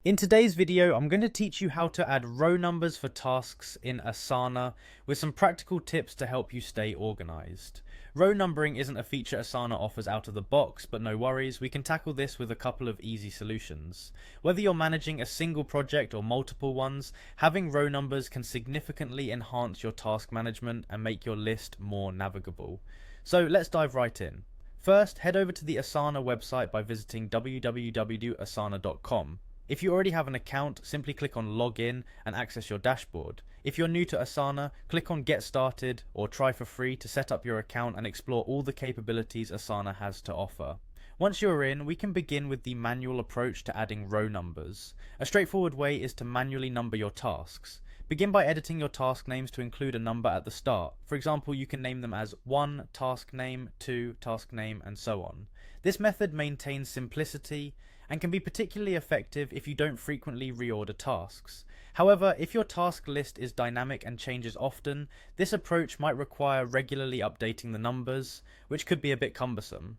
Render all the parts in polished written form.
In today's video, I'm going to teach you how to add row numbers for tasks in Asana with some practical tips to help you stay organized. Row numbering isn't a feature Asana offers out of the box, but no worries, we can tackle this with a couple of easy solutions. Whether you're managing a single project or multiple ones, having row numbers can significantly enhance your task management and make your list more navigable. So let's dive right in. First, head over to the Asana website by visiting www.asana.com. If you already have an account, simply click on Login and access your dashboard. If you're new to Asana, click on Get Started or Try for Free to set up your account and explore all the capabilities Asana has to offer. Once you're in, we can begin with the manual approach to adding row numbers. A straightforward way is to manually number your tasks. Begin by editing your task names to include a number at the start. For example, you can name them as 1 task name, 2 task name, and so on. This method maintains simplicity and can be particularly effective if you don't frequently reorder tasks. However, if your task list is dynamic and changes often, this approach might require regularly updating the numbers, which could be a bit cumbersome.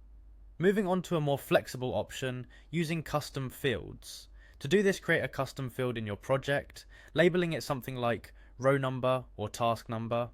Moving on to a more flexible option, using custom fields. To do this, create a custom field in your project, labeling it something like row number or task number.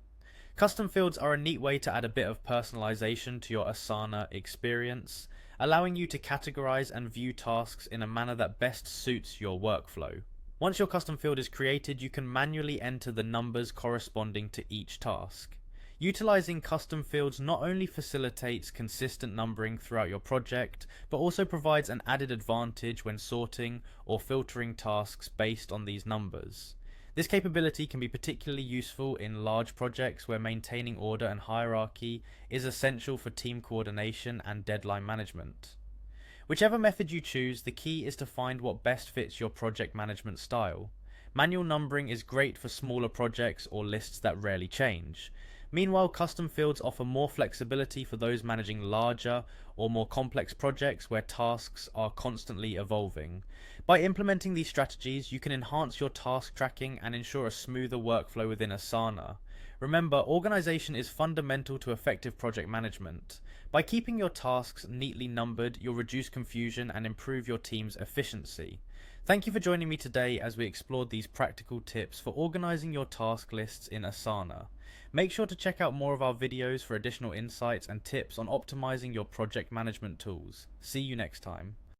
Custom fields are a neat way to add a bit of personalization to your Asana experience, allowing you to categorize and view tasks in a manner that best suits your workflow. Once your custom field is created, you can manually enter the numbers corresponding to each task. Utilizing custom fields not only facilitates consistent numbering throughout your project, but also provides an added advantage when sorting or filtering tasks based on these numbers. This capability can be particularly useful in large projects where maintaining order and hierarchy is essential for team coordination and deadline management. Whichever method you choose, the key is to find what best fits your project management style. Manual numbering is great for smaller projects or lists that rarely change. Meanwhile, custom fields offer more flexibility for those managing larger or more complex projects where tasks are constantly evolving. By implementing these strategies, you can enhance your task tracking and ensure a smoother workflow within Asana. Remember, organization is fundamental to effective project management. By keeping your tasks neatly numbered, you'll reduce confusion and improve your team's efficiency. Thank you for joining me today as we explored these practical tips for organizing your task lists in Asana. Make sure to check out more of our videos for additional insights and tips on optimizing your project management tools. See you next time.